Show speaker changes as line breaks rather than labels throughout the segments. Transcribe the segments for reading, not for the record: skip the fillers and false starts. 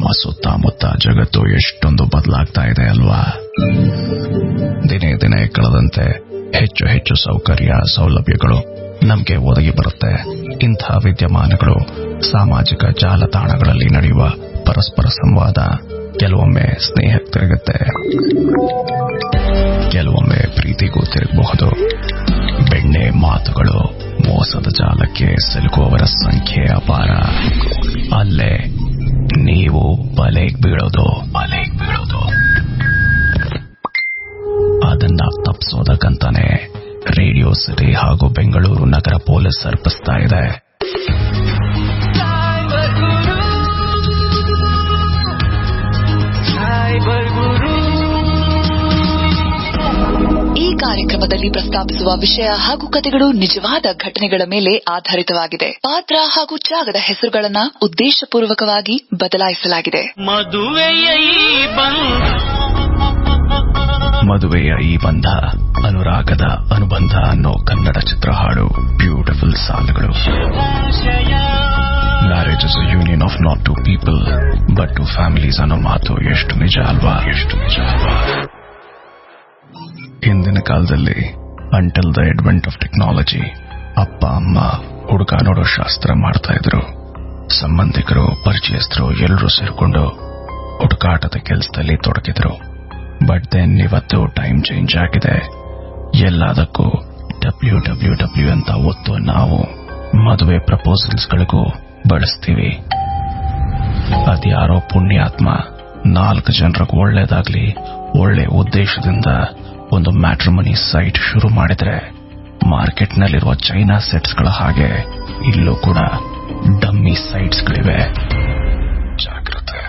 ನಮ್ಮ ಸುತ್ತಮುತ್ತ ಜಗತ್ತು ಎಷ್ಟೊಂದು ಬದಲಾಗ್ತಾ ಇದೆ ಅಲ್ವಾ? ದಿನೇ ದಿನೇ ಕಳೆದಂತೆ ಹೆಚ್ಚು ಹೆಚ್ಚು ಸೌಕರ್ಯ ಸೌಲಭ್ಯಗಳು ನಮಗೆ ಒದಗಿ ಬರುತ್ತೆ. ಇಂಥ ವಿದ್ಯಮಾನಗಳು ಸಾಮಾಜಿಕ ಜಾಲತಾಣಗಳಲ್ಲಿ ನಡೆಯುವ ಪರಸ್ಪರ ಸಂವಾದ ಕೆಲವೊಮ್ಮೆ ಸ್ನೇಹಕ್ಕೆ ತಿರುಗುತ್ತೆ, ಕೆಲವೊಮ್ಮೆ ಪ್ರೀತಿಗೂ ತಿರುಗಬಹುದು. ಬೆಣ್ಣೆ ಮಾತುಗಳು ಮೋಸದ ಜಾಲಕ್ಕೆ ಸಿಲುಕುವವರ ಸಂಖ್ಯೆ ಅಪಾರ. ಅಲ್ಲೇ ನೀವು ಬಲೆಗೆ ಬೀಳೋದು. ಅದನ್ನ ತಪ್ಪಿಸೋದಕ್ಕಂತಾನೆ ರೇಡಿಯೋ ಸಿಟಿ ಹಾಗೂ ಬೆಂಗಳೂರು ನಗರ ಪೊಲೀಸ್ ಸರ್ಪಿಸ್ತಾ ಇದೆ.
ಈ ಕಾರ್ಯಕ್ರಮದಲ್ಲಿ ಪ್ರಸ್ತಾಪಿಸುವ ವಿಷಯ ಹಾಗೂ ಕಥೆಗಳು ನಿಜವಾದ ಘಟನೆಗಳ ಮೇಲೆ ಆಧಾರಿತವಾಗಿದೆ. ಪಾತ್ರ ಹಾಗೂ ಜಾಗದ ಹೆಸರುಗಳನ್ನ ಉದ್ದೇಶಪೂರ್ವಕವಾಗಿ ಬದಲಾಯಿಸಲಾಗಿದೆ.
ಮದುವೆಯ ಈ ಬಂಧ, ಅನುರಾಗದ ಅನುಬಂಧ ಅನ್ನೋ ಕನ್ನಡ ಚಿತ್ರ ಹಾಡು ಬ್ಯೂಟಿಫುಲ್ ಸಾಲುಗಳು. Marriage is a union of not two people but two families ಅನ್ನೋ ಮಾತು ಎಷ್ಟು ನಿಜ ಅಲ್ವಾ? ಹಿಂದಿನ ಕಾಲದಲ್ಲಿ until the advent of technology ಅಪ್ಪ ಅಮ್ಮ ಹುಡುಗ ನೋಡೋ ಶಾಸ್ತ್ರ ಮಾಡ್ತಾ ಇದ್ರು. ಸಂಬಂಧಿಕರು ಪರಿಚಯಸ್ಥರು ಎಲ್ಲರೂ ಸೇರ್ಕೊಂಡು ಹುಡುಕಾಟದ ಕೆಲಸದಲ್ಲಿ ತೊಡಗಿದ್ರು. ಬಟ್ ದೆನ್ ಇವತ್ತು ಟೈಮ್ ಚೇಂಜ್ ಆಗಿದೆ. ಎಲ್ಲದಕ್ಕೂ WWW ಅಂತ ಒತ್ತು ನಾವು ಮದುವೆ ಪ್ರಪೋಸಲ್ಸ್ಗಳಿಗೂ ಬಳಸ್ತೀವಿ. ಅದ್ಯಾರೋ ಪುಣ್ಯಾತ್ಮ 4 ಜನರಿಗೆ ಒಳ್ಳೇದಾಗ್ಲಿ ಒಳ್ಳೆ ಉದ್ದೇಶದಿಂದ ಒಂದು ಮ್ಯಾಟ್ರಿಮನಿ ಸೈಟ್ ಶುರು ಮಾಡಿದ್ರೆ ಮಾರ್ಕೆಟ್ನಲ್ಲಿರುವ ಚೈನಾ ಸೆಟ್ಸ್ಗಳ ಹಾಗೆ ಇಲ್ಲೂ ಕೂಡ ಡಮ್ಮಿ ಸೈಟ್ಸ್ಗಳಿವೆ. ಜಾಗ್ರತೆ.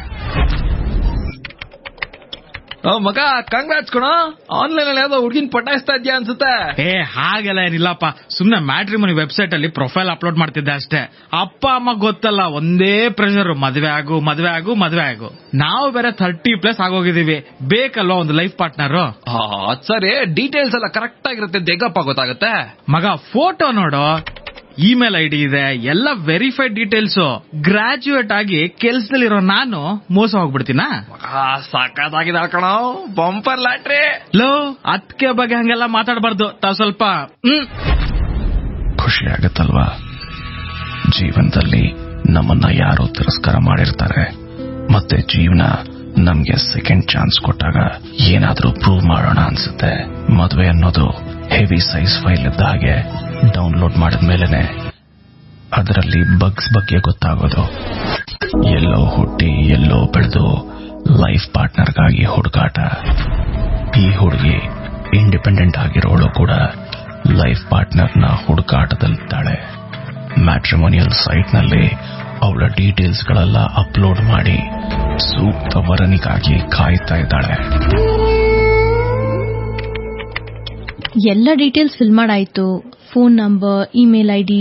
ಮಗ, ಕಂಗ್ರಾಟ್ಸ್ ಕಣೋ. ಆನ್ಲೈನ್ ಅಲ್ಲಿ ಯಾವ್ದೋ ಹುಡುಗಿನ ಪಟಾಯಿಸ್ತಾ ಇದ್ಯಾ ಅನ್ಸುತ್ತೆ.
ಹಾಗೆಲ್ಲ ಏನಿಲ್ಲಪ್ಪ, ಸುಮ್ನೆ ಮ್ಯಾಟ್ರಿಮನಿ ವೆಬ್ಸೈಟ್ ಅಲ್ಲಿ ಪ್ರೊಫೈಲ್ ಅಪ್ಲೋಡ್ ಮಾಡ್ತಿದ್ದೆ ಅಷ್ಟೇ. ಅಪ್ಪ ಅಮ್ಮ ಗೊತ್ತಲ್ಲ, ಒಂದೇ ಪ್ರೆಷರ್, ಮದ್ವೆ ಆಗು. ನಾವು ಬೇರೆ 30+ ಆಗೋಗಿದೀವಿ. ಬೇಕಲ್ವಾ ಒಂದು ಲೈಫ್ ಪಾರ್ಟ್ನರ್.
ಸರಿ, ಡೀಟೇಲ್ಸ್ ಎಲ್ಲ ಕರೆಕ್ಟ್ ಆಗಿರುತ್ತೆ, ದೇಗಪ್ಪ ಗೊತ್ತಾಗುತ್ತೆ.
ಮಗ, ಫೋಟೋ ನೋಡು, ಇಮೇಲ್ ID ಇದೆ, ಎಲ್ಲ ವೆರಿಫೈಡ್ ಡೀಟೇಲ್ಸ್. ಗ್ರಾಜುಯೇಟ್ ಆಗಿ ಕೆಲ್ಸದಲ್ಲಿರೋ ನಾನು ಮೋಸ ಹೋಗ್ಬಿಡ್ತೀನ?
ಸಾಕಾಗಿದೆ ಕಣೋ, ಬಂಪರ್ ಲಾಟ್ರಿ.
ಅದಕ್ಕೆ ಬಗ್ಗೆ ಹಂಗೆಲ್ಲ ಮಾತಾಡಬಾರ್ದು. ತಾವ್ ಸ್ವಲ್ಪ
ಖುಷಿ ಆಗತ್ತಲ್ವಾ? ಜೀವನದಲ್ಲಿ ನಮ್ಮನ್ನ ಯಾರೋ ತಿರಸ್ಕಾರ ಮಾಡಿರ್ತಾರೆ, ಮತ್ತೆ ಜೀವನ ನಮ್ಗೆ ಸೆಕೆಂಡ್ ಚಾನ್ಸ್ ಕೊಟ್ಟಾಗ ಏನಾದ್ರೂ ಪ್ರೂವ್ ಮಾಡೋಣ ಅನ್ಸುತ್ತೆ. ಮದುವೆ ಅನ್ನೋದು ಹೆವಿ ಸೈಜ್ ಫೈಲ್ ಇದ್ದ ಹಾಗೆ. ಡೌನ್ಲೋಡ್ ಮಾಡಿದ್ಮೇಲೆ ಅದರಲ್ಲಿ ಬಗ್ಸ್ ಬಗ್ಗೆ ಗೊತ್ತಾಗೋದು. ಎಲ್ಲೋ ಹುಟ್ಟಿ ಎಲ್ಲೋ ಬೆಳೆದು ಲೈಫ್ ಪಾರ್ಟ್ನರ್ಗಾಗಿ ಹುಡುಕಾಟ. ಈ ಹುಡುಗಿ ಇಂಡಿಪೆಂಡೆಂಟ್ ಆಗಿರೋಳು ಕೂಡ ಲೈಫ್ ಪಾರ್ಟ್ನರ್ನ ಹುಡುಕಾಟದಲ್ಲಿದ್ದಾಳೆ. ಮ್ಯಾಟ್ರಿಮೋನಿಯಲ್ ಸೈಟ್ನಲ್ಲಿ ಅವಳ ಡೀಟೇಲ್ಸ್ಗಳೆಲ್ಲ ಅಪ್ಲೋಡ್ ಮಾಡಿ ಸೂಕ್ತ ವರನಿಗಾಗಿ ಕಾಯ್ತಾ ಇದ್ದಾಳೆ.
ಎಲ್ಲ ಡೀಟೇಲ್ಸ್ ಫಿಲ್ ಮಾಡಾಯ್ತು. ಫೋನ್ ನಂಬರ್, ಇಮೇಲ್ ID,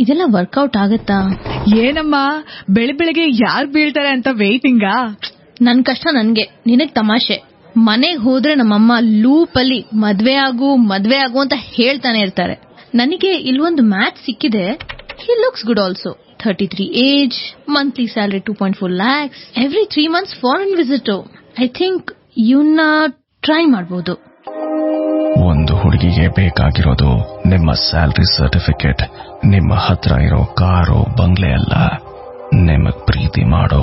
ಇದೆಲ್ಲ ವರ್ಕೌಟ್ ಆಗತ್ತಾ?
ಏನಮ್ಮ ಬೆಳಿಗ್ಗೆ ಯಾರು ಬೀಳ್ತಾರೆ ಅಂತ ವೇಟಿಂಗಾ?
ನನ್ ಕಷ್ಟ ನನ್ಗೆ, ನಿನಗ್ ತಮಾಷೆ. ಮನೆಗ್ ಹೋದ್ರೆ ನಮ್ಮಮ್ಮ ಲೂಪ್ ಅಲ್ಲಿ ಮದ್ವೆ ಆಗು ಅಂತ ಹೇಳ್ತಾನೆ ಇರ್ತಾರೆ. ನನಗೆ ಇಲ್ಲೊಂದು ಮ್ಯಾಚ್ ಸಿಕ್ಕಿದೆ. He looks good also. 33 age, monthly salary 2.4 lakhs, every 3 months foreign visit. I think ಇವನ್ನ ಟ್ರೈ ಮಾಡಬಹುದು.
ಒಂದು ಹುಡುಗಿಗೆ ಬೇಕಾಗಿರೋದು ನಿಮ್ಮ ಸ್ಯಾಲರಿ ಸರ್ಟಿಫಿಕೇಟ್, ನಿಮ್ಮ ಹತ್ರ ಇರೋ ಕಾರು ಬಂಗ್ಲೆ ಅಲ್ಲ. ನಿಮಗ್ ಪ್ರೀತಿ ಮಾಡೋ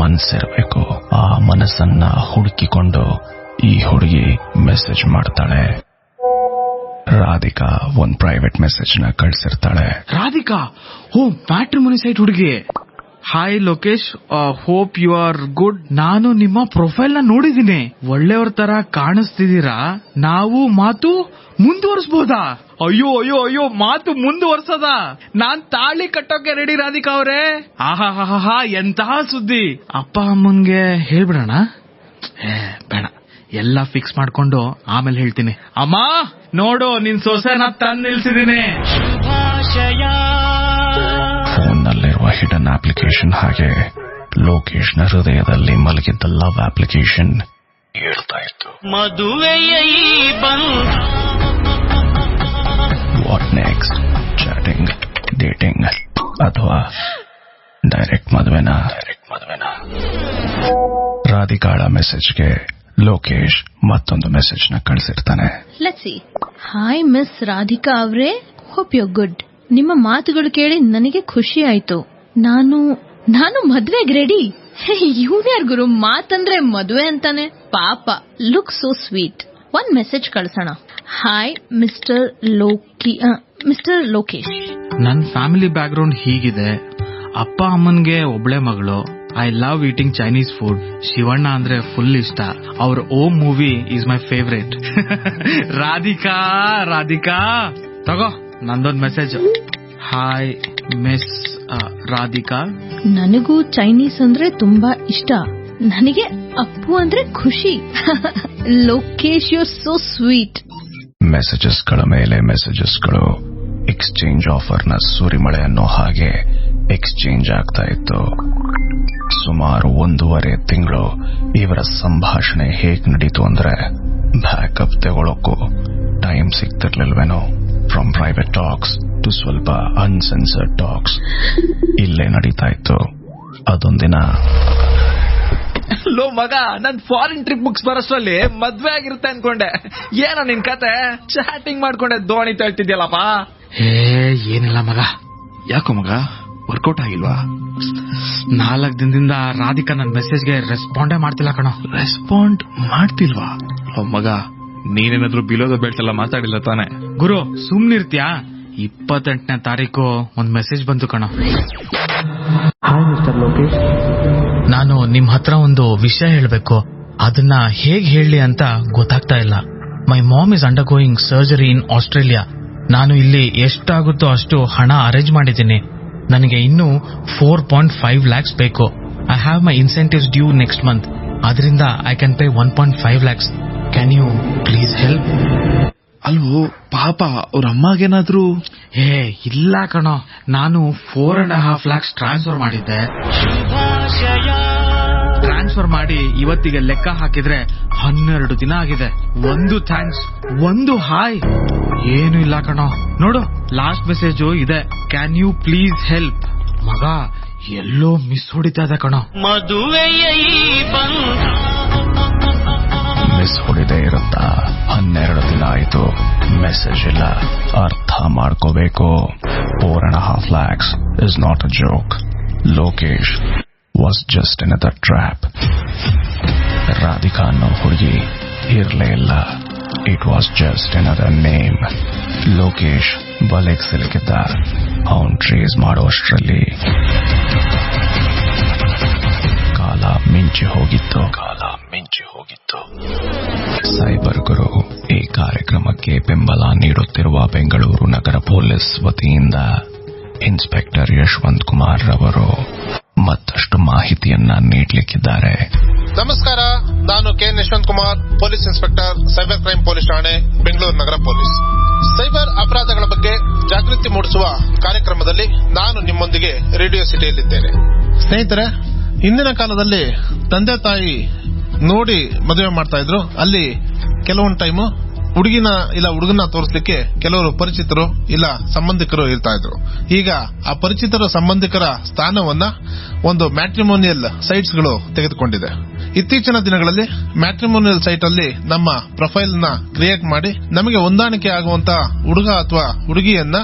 ಮನಸ್ಸಿರಬೇಕು. ಆ ಮನಸ್ಸನ್ನ ಹುಡುಕಿಕೊಂಡು ಈ ಹುಡುಗಿ ಮೆಸೇಜ್ ಮಾಡ್ತಾಳೆ. ರಾಧಿಕಾ ಒಂದ್ ಪ್ರೈವೇಟ್ ಮೆಸೇಜ್ ನ ಕಳ್ಸಿರ್ತಾಳೆ.
ರಾಧಿಕಾ, ಮ್ಯಾಟ್ರಿಮನಿ ಸೈಟ್ ಹುಡುಗಿ. Hi Lokesh, hope you are good. ನಾನು ನಿಮ್ಮ ಪ್ರೊಫೈಲ್ ನ ನೋಡಿದೀನಿ, ಒಳ್ಳೆಯವ್ರ ತರ ಕಾಣಿಸ್ತಿದ್ದೀರಾ. ನಾವು ಮಾತು ಮುಂದುವರಿಸಬಹುದಾ? ಅಯ್ಯೋ, ಮಾತು ಮುಂದುವರ್ಸದ? ನಾನ್ ತಾಳಿ ಕಟ್ಟೋಕೆ ರೆಡಿ ರಾಧಿಕಾ ಅವರೇ. ಆಹಾ, ಎಂತಹ ಸುದ್ದಿ. ಅಪ್ಪ ಅಮ್ಮನ್ಗೆ ಹೇಳ್ಬಿಡೋಣ? ಬೇಡ, ಎಲ್ಲ ಫಿಕ್ಸ್ ಮಾಡ್ಕೊಂಡು ಆಮೇಲೆ ಹೇಳ್ತೀನಿ. ಅಮ್ಮ ನೋಡು, ನಿನ್ ಸೊಸೆನ ತಂದು ನಿಲ್ಸಿದೀನಿ.
ಫೋನ್ನಲ್ಲಿರುವ ಹಿಡನ್ ಅಪ್ಲಿಕೇಶನ್ ಹಾಗೆ ಲೋಕೇಶ್ನ ಹೃದಯದಲ್ಲಿ ಮಲಗಿದ್ದ ಲವ್ ಅಪ್ಲಿಕೇಶನ್ ಹೇಳ್ತಾ ಇತ್ತು,
ಮದುವೆಯ
ವಾಟ್ ನೆಕ್ಸ್ಟ್? ಚಾಟಿಂಗ್, ಡೇಟಿಂಗ್ ಅಥವಾ ಡೈರೆಕ್ಟ್ ಮದುವೆನಾ? ರಾಧಿಕಾಳ ಮೆಸೇಜ್ಗೆ ಲೋಕೇಶ್ ಮತ್ತೊಂದು ಮೆಸೇಜ್ ನ ಕಳಿಸಿರ್ತಾನೆ.
Let's see. Hi miss Radhika ಅವರೇ, ಹೋಪ್ ಯು ಗುಡ್. ನಿಮ್ಮ ಮಾತುಗಳು ಕೇಳಿ ನನಗೆ ಖುಷಿ ಆಯ್ತು. ನಾನು ಮದ್ವೆಗೆ ರೆಡಿ. ಇವ್ನ್ಯಾರ್ ಗುರು ಮಾತಂದ್ರೆ ಮದ್ವೆ ಅಂತಾನೆ. ಪಾಪ, ಲುಕ್ ಸೋ ಸ್ವೀಟ್. ಒಂದ್ ಮೆಸೇಜ್ ಕಳ್ಸೋಣ. Hi mister Lokesh.
ನನ್ ಫ್ಯಾಮಿಲಿ ಬ್ಯಾಕ್ ಗ್ರೌಂಡ್ ಹೀಗಿದೆ. ಅಪ್ಪ ಅಮ್ಮನ್ಗೆ ಒಬ್ಳೆ ಮಗಳು. I love eating Chinese food. Shivanna ಅಂದ್ರೆ ಫುಲ್ ಇಷ್ಟ. ಅವ್ರ Om movie is my favourite. Radhika ತಗೋ ನಂದೊಂದ್ ಮೆಸೇಜ್. Hi miss Radhika.
ನನಗೂ ಚೈನೀಸ್ ಅಂದ್ರೆ ತುಂಬಾ ಇಷ್ಟ. ನನಗೆ ಅಪ್ಪು ಅಂದ್ರೆ ಖುಷಿ. Lokesh you so sweet.
ಮೆಸೇಜಸ್ಗಳ ಮೇಲೆ ಮೆಸೇಜಸ್ಗಳು ಎಕ್ಸ್ಚೇಂಜ್ ಆಫರ್ನ ಸುರಿಮಳೆ ಅನ್ನೋ ಹಾಗೆ ಎಕ್ಸ್ಚೇಂಜ್ ಆಗ್ತಾ ಇತ್ತು. ಸುಮಾರು 1.5 ತಿಂಗಳು ಇವರ ಸಂಭಾಷಣೆ ಹೇಗ್ ನಡೀತು ಅಂದ್ರೆ ಬ್ಯಾಕಪ್ ತಗೊಳಕ್ಕೂ ಟೈಮ್ ಸಿಗ್ತಿರ್ಲಿಲ್ವೇನೋ. ಫ್ರಮ್ ಪ್ರೈವೇಟ್ ಟಾಕ್ಸ್ ಟು ಸ್ವಲ್ಪ ಅನ್ಸೆನ್ಸರ್ಡ್ ಟಾಕ್ಸ್ ಇಲ್ಲೇ ನಡೀತಾ ಇತ್ತು. ಅದೊಂದಿನ,
ಲೋ ಮಗ, ನನ್ ಫಾರಿನ್ ಟ್ರಿಪ್ ಬುಕ್ಸ್ ಬರೋಷ್ಟ್ರಲ್ಲಿ ಮದ್ವೆ ಆಗಿರುತ್ತೆ ಅನ್ಕೊಂಡೆ. ಏನೋ ನಿನ್ ಕತೆ? ಚಾಟಿಂಗ್ ಮಾಡ್ಕೊಂಡೆ ದೋಣಿ ತಳ್ತಿದ್ಯಲ್ಲಪ್ಪ.
ಏನಿಲ್ಲ ಮಗ.
ಯಾಕೋ ಮಗ, ವರ್ಕೌಟ್ ಆಗಿಲ್ವಾ?
4 ದಿನದಿಂದ ರಾಧಿಕಾ ನನ್ ಮೆಸೇಜ್ಗೆ ರೆಸ್ಪಾಂಡೇ ಮಾಡ್ತಿಲ್ಲ ಕಣೋ.
ರೆಸ್ಪಾಂಡ್ ಮಾಡ್ತಿಲ್ವಾ?
ಮಗ, ನೀನೇನಾದ್ರೂ ಬಿಲೋದ ಬೆಲ್ಟೆಲ್ಲ ಮಾತಾಡಿಲ್ಲ ತಾನೆ?
ಗುರು ಸುಮ್ನಿರ್ತ್ಯಾ? 28ನೇ ತಾರೀಕು ಒಂದ್ ಮೆಸೇಜ್ ಬಂತು ಕಣೋ.
Hi mister Lokesh.
ನಾನು ನಿಮ್ ಹತ್ರ ಒಂದು ವಿಷಯ ಹೇಳ್ಬೇಕು. ಅದನ್ನ ಹೇಗ್ ಹೇಳಿ ಅಂತ ಗೊತ್ತಾಗ್ತಾ ಇಲ್ಲ. My mom is undergoing surgery in Australia. ನಾನು ಇಲ್ಲಿ ಎಷ್ಟಾಗುತ್ತೋ ಅಷ್ಟು ಹಣ ಅರೇಂಜ್ ಮಾಡಿದ್ದೀನಿ. ನನಗೆ ಇನ್ನೂ 4.5 lakhs ಬೇಕು. I have my incentives due next month. ಅದರಿಂದ I can pay 1.5 lakhs. Can you please help?
ಅಲ್ವೋ ಪಾಪ, ಅವ್ರ ಅಮ್ಮಗೇನಾದ್ರೂ?
ಇಲ್ಲ ಕಣೋ, ನಾನು 4.5 lakhs ಟ್ರಾನ್ಸ್ಫರ್ ಮಾಡಿದ್ದೆ. ಟ್ರಾನ್ಸ್ಫರ್ ಮಾಡಿ ಇವತ್ತಿಗೆ ಲೆಕ್ಕ ಹಾಕಿದ್ರೆ 12 ದಿನ ಆಗಿದೆ. ಒಂದು ಥ್ಯಾಂಕ್ಸ್, ಒಂದು ಹಾಯ್, ಏನು ಇಲ್ಲ ಕಣೋ. ನೋಡು, ಲಾಸ್ಟ್ ಮೆಸೇಜು ಇದೆ. Can you please help? ಮಗ, ಎಲ್ಲೋ ಮಿಸ್ ಹೊಡಿತಾ ಇದೆ ಕಣೋ.
ಮಿಸ್ ಹೊಡಿದೇ ಇರುತ್ತಾ? 12 ದಿನ ಆಯ್ತು, ಮೆಸೇಜ್ ಇಲ್ಲ. ಅರ್ಥ ಮಾಡ್ಕೋಬೇಕು. 4.5 lakhs is not a joke. Lokesh was just another trap. Radhika ಅನ್ನೋ ಹುಡುಗಿ ಇರ್ಲೇ ಇಲ್ಲ. It was just another name. Lokesh ಬಲೆಗ್ ಸಿಲುಕಿದ್ದ. ಅವನ್ ಟ್ರೇಸ್ ಮಾಡೋಷ್ಟ್ರಲ್ಲಿ ಕಾಲ ಮಿಂಚಿ ಹೋಗಿತ್ತು. ಸೈಬರ್ ಗುರು ಈ ಕಾರ್ಯಕ್ರಮಕ್ಕೆ ಬೆಂಬಲ ನೀಡುತ್ತಿರುವ ಬೆಂಗಳೂರು ನಗರ ಪೊಲೀಸ್ ವತಿಯಿಂದ ಇನ್ಸ್ಪೆಕ್ಟರ್ ಯಶವಂತ್ ಕುಮಾರ್ ರವರು ಮತ್ತಷ್ಟು ಮಾಹಿತಿಯನ್ನ ನೀಡಲಿಕ್ಕಿದ್ದಾರೆ.
ನಮಸ್ಕಾರ, ನಾನು K N Yashwant Kumar, police inspector, cyber crime police ಠಾಣೆ, ಬೆಂಗಳೂರು ನಗರ ಪೊಲೀಸ್. ಸೈಬರ್ ಅಪರಾಧಗಳ ಬಗ್ಗೆ ಜಾಗೃತಿ ಮೂಡಿಸುವ ಕಾರ್ಯಕ್ರಮದಲ್ಲಿ ನಾನು ನಿಮ್ಮೊಂದಿಗೆ ರೇಡಿಯೋ ಸಿಟಿಯಲ್ಲಿದ್ದೇನೆ. ಸ್ನೇಹಿತರೆ, ಹಿಂದಿನ ಕಾಲದಲ್ಲಿ ತಂದೆ ತಾಯಿ ನೋಡಿ ಮದುವೆ ಮಾಡ್ತಾ ಇದ್ರು. ಅಲ್ಲಿ ಕೆಲವೊಂದು ಟೈಮು ಹುಡುಗಿನ ಇಲ್ಲ ಹುಡುಗನ ತೋರಿಸಲಿಕ್ಕೆ ಕೆಲವರು ಪರಿಚಿತರು ಇಲ್ಲ ಸಂಬಂಧಿಕರು ಇರ್ತಾ ಇದ್ರು. ಈಗ ಆ ಪರಿಚಿತರ ಸಂಬಂಧಿಕರ ಸ್ಥಾನವನ್ನ ಒಂದು ಮ್ಯಾಟ್ರಿಮೋನಿಯಲ್ ಸೈಟ್ಸ್ ಗಳು ತೆಗೆದುಕೊಂಡಿದೆ. ಇತ್ತೀಚಿನ ದಿನಗಳಲ್ಲಿ ಮ್ಯಾಟ್ರಿಮೋನಿಯಲ್ ಸೈಟ್ ಅಲ್ಲಿ ನಮ್ಮ ಪ್ರೊಫೈಲ್ ನ ಕ್ರಿಯೇಟ್ ಮಾಡಿ ನಮಗೆ ಹೊಂದಾಣಿಕೆ ಆಗುವಂತಹ ಹುಡುಗ ಅಥವಾ ಹುಡುಗಿಯನ್ನ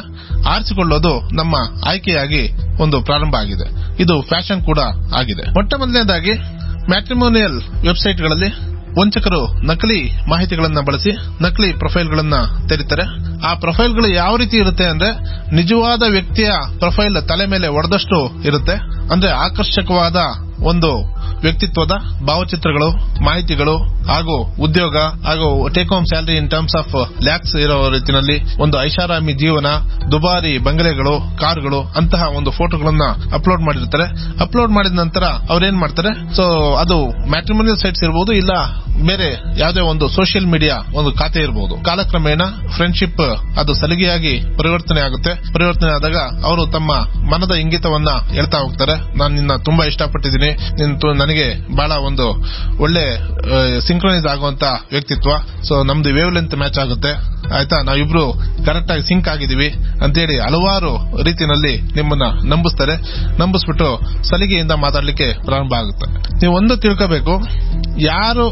ಆರಿಸಿಕೊಳ್ಳೋದು ನಮ್ಮ ಆಯ್ಕೆಯಾಗಿ ಒಂದು ಪ್ರಾರಂಭ ಆಗಿದೆ. ಇದು ಫ್ಯಾಷನ್ ಕೂಡ ಆಗಿದೆ. ಮೊಟ್ಟ ಮೊದಲನೇದಾಗಿ ಮ್ಯಾಟ್ರಿಮೋನಿಯಲ್ ವೆಬ್ಸೈಟ್ಗಳಲ್ಲಿ ವಂಚಕರು ನಕಲಿ ಮಾಹಿತಿಗಳನ್ನ ಬಳಸಿ ನಕಲಿ ಪ್ರೊಫೈಲ್ಗಳನ್ನ ತೆರೀತಾರೆ. ಆ ಪ್ರೊಫೈಲ್ಗಳು ಯಾವ ರೀತಿ ಇರುತ್ತೆ ಅಂದ್ರೆ, ನಿಜವಾದ ವ್ಯಕ್ತಿಯ ಪ್ರೊಫೈಲ್ ತಲೆ ಮೇಲೆ ಒಡೆದಷ್ಟು ಇರುತ್ತೆ. ಅಂದ್ರೆ ಆಕರ್ಷಕವಾದ ಒಂದು ವ್ಯಕ್ತಿತ್ವದ ಭಾವಚಿತ್ರಗಳು, ಮಾಹಿತಿಗಳು ಹಾಗೂ ಉದ್ಯೋಗ ಹಾಗೂ take home salary in terms of lakhs ಇರೋ ರೀತಿಯಲ್ಲಿ ಒಂದು ಐಷಾರಾಮಿ ಜೀವನ, ದುಬಾರಿ ಬಂಗಲೆಗಳು, ಕಾರುಗಳು ಅಂತಹ ಒಂದು ಫೋಟೋಗಳನ್ನ ಅಪ್ಲೋಡ್ ಮಾಡಿರ್ತಾರೆ. ಅಪ್ಲೋಡ್ ಮಾಡಿದ ನಂತರ ಅವ್ರೇನ್ ಮಾಡ್ತಾರೆ, ಸೊ ಅದು ಮ್ಯಾಟ್ರಿಮೋನಿಯಲ್ ಸೈಟ್ಸ್ ಇರಬಹುದು, ಇಲ್ಲ ಬೇರೆ ಯಾವುದೇ ಒಂದು ಸೋಷಿಯಲ್ ಮೀಡಿಯಾ ಒಂದು ಖಾತೆ ಇರಬಹುದು. ಕಾಲಕ್ರಮೇಣ ಫ್ರೆಂಡ್ಶಿಪ್ ಅದು ಸಲಿಗೆಯಾಗಿ ಪರಿವರ್ತನೆ ಆಗುತ್ತೆ. ಪರಿವರ್ತನೆ ಆದಾಗ ಅವರು ತಮ್ಮ ಮನದ ಇಂಗಿತವನ್ನ ಹೇಳ್ತಾ ಹೋಗ್ತಾರೆ. ನಾನು ನಿನ್ನ ತುಂಬಾ ಇಷ್ಟಪಟ್ಟಿದ್ದೀನಿ, ನನಗೆ ಬಹಳ ಒಂದು ಒಳ್ಳೆ ಸಿಂಕ್ರನೈಸ್ ಆಗುವಂತ ವ್ಯಕ್ತಿತ್ವ, ಸೊ ನಮ್ದು ವೇವ್ ಲೆಂತ್ ಮ್ಯಾಚ್ ಆಗುತ್ತೆ, ಆಯ್ತಾ, ನಾವಿಬ್ರು ಕರೆಕ್ಟ್ ಆಗಿ ಸಿಂಕ್ ಆಗಿದೀವಿ ಅಂತೇಳಿ ಹಲವಾರು ರೀತಿಯಲ್ಲಿ ನಿಮ್ಮನ್ನ ನಂಬಿಸ್ಬಿಟ್ಟು ಸಲಿಗೆಯಿಂದ ಮಾತಾಡ್ಲಿಕ್ಕೆ ಪ್ರಾರಂಭ ಆಗುತ್ತೆ. ನೀವು ಒಂದು ತಿಳ್ಕೋಬೇಕು, ಯಾರು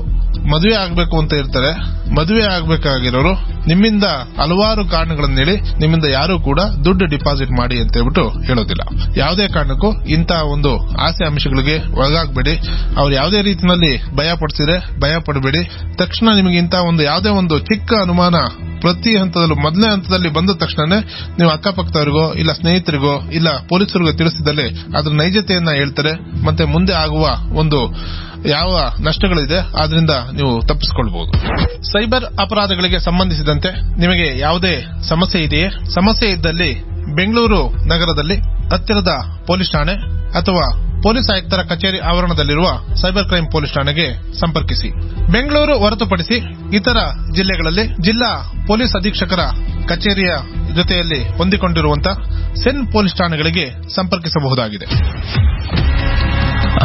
ಮದುವೆ ಆಗ್ಬೇಕು ಅಂತ ಇರ್ತಾರೆ, ಮದುವೆ ಆಗ್ಬೇಕಾಗಿರೋರು ನಿಮ್ಮಿಂದ ಹಲವಾರು ಕಾರಣಗಳನ್ನು ಹೇಳಿ ನಿಮ್ಮಿಂದ ಯಾರು ಕೂಡ ದುಡ್ಡು ಡಿಪಾಸಿಟ್ ಮಾಡಿ ಅಂತ ಹೇಳ್ಬಿಟ್ಟು ಹೇಳೋದಿಲ್ಲ. ಯಾವುದೇ ಕಾರಣಕ್ಕೂ ಇಂತಹ ಒಂದು ಆಸೆ ಅಂಶಗಳಿಗೆ ಒಳಗಾಗಬೇಡಿ. ಅವ್ರು ಯಾವುದೇ ರೀತಿಯಲ್ಲಿ ಭಯ ಪಡಿಸಿದ್ರೆ ಭಯ ಪಡಬೇಡಿ. ತಕ್ಷಣ ನಿಮಗೆ ಇಂತಹ ಒಂದು ಯಾವುದೇ ಒಂದು ಚಿಕ್ಕ ಅನುಮಾನ ಪ್ರತಿ ಹಂತದಲ್ಲೂ ಮೊದಲನೇ ಹಂತದಲ್ಲಿ ಬಂದ ತಕ್ಷಣನೇ ನೀವು ಅಕ್ಕಪಕ್ಕದವರಿಗೋ ಇಲ್ಲ ಸ್ನೇಹಿತರಿಗೋ ಇಲ್ಲ ಪೊಲೀಸರಿಗೋ ತಿಳಿಸಿದಲ್ಲಿ ಅದರ ನೈಜತೆಯನ್ನ ಹೇಳ್ತಾರೆ. ಮತ್ತೆ ಮುಂದೆ ಆಗುವ ಒಂದು ಯಾವ ನಷ್ಟಗಳಿದೆ ಅದರಿಂದ ನೀವು ತಪ್ಪಿಸಿಕೊಳ್ಳಬಹುದು. ಸೈಬರ್ ಅಪರಾಧಗಳಿಗೆ ಸಂಬಂಧಿಸಿದಂತೆ ನಿಮಗೆ ಯಾವುದೇ ಸಮಸ್ಯೆ ಇದೆಯೇ? ಸಮಸ್ಯೆ ಇದ್ದಲ್ಲಿ ಬೆಂಗಳೂರು ನಗರದಲ್ಲಿ ಹತ್ತಿರದ ಪೊಲೀಸ್ ಠಾಣೆ ಅಥವಾ ಪೊಲೀಸ್ ಆಯುಕ್ತರ ಕಚೇರಿ ಆವರಣದಲ್ಲಿರುವ ಸೈಬರ್ ಕ್ರೈಮ್ ಪೊಲೀಸ್ ಠಾಣೆಗೆ ಸಂಪರ್ಕಿಸಿ. ಬೆಂಗಳೂರು ಹೊರತುಪಡಿಸಿ ಇತರ ಜಿಲ್ಲೆಗಳಲ್ಲಿ ಜಿಲ್ಲಾ ಪೊಲೀಸ್ ಅಧೀಕ್ಷಕರ ಕಚೇರಿಯ ಜೊತೆಯಲ್ಲಿ ಹೊಂದಿಕೊಂಡಿರುವಂತಹ ಸೆನ್ ಪೊಲೀಸ್ ಠಾಣೆಗಳಿಗೆ ಸಂಪರ್ಕಿಸಬಹುದಾಗಿದೆ.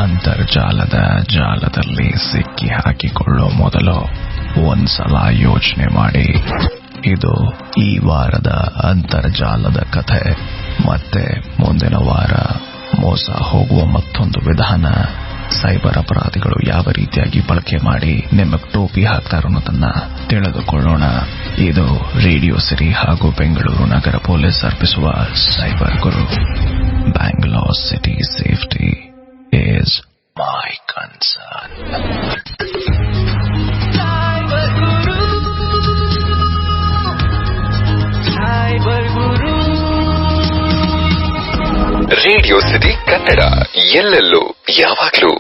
ಅಂತರ್ಜಾಲದ ಜಾಲದಲ್ಲಿ ಸಿಕ್ಕಿ ಹಾಕಿಕೊಳ್ಳೋ ಮೊದಲು ಒಂದ್ಸಲ ಯೋಚನೆ ಮಾಡಿ. ಇದು ಈ ವಾರದ ಅಂತರ್ಜಾಲದ ಕಥೆ. ಮತ್ತೆ ಮುಂದಿನ ವಾರ ಮೋಸ ಹೋಗುವ ಮತ್ತೊಂದು ವಿಧಾನ, ಸೈಬರ್ ಅಪರಾಧಿಗಳು ಯಾವ ರೀತಿಯಾಗಿ ಬಳಕೆ ಮಾಡಿ ನಿಮಗೆ ಟೋಪಿ ಹಾಕ್ತಾರೋ ಅನ್ನೋದನ್ನ ತಿಳಿದುಕೊಳ್ಳೋಣ. ಇದು ರೇಡಿಯೋ ಸಿಟಿ ಹಾಗೂ ಬೆಂಗಳೂರು ನಗರ ಪೊಲೀಸ್ ಅರ್ಪಿಸುವ cyber Guru. Bangalore city safety is my concern.
Radio city Kannada, ಎಲ್ಲೆಲ್ಲೂ ಯಾವಾಗ್ಲೂ.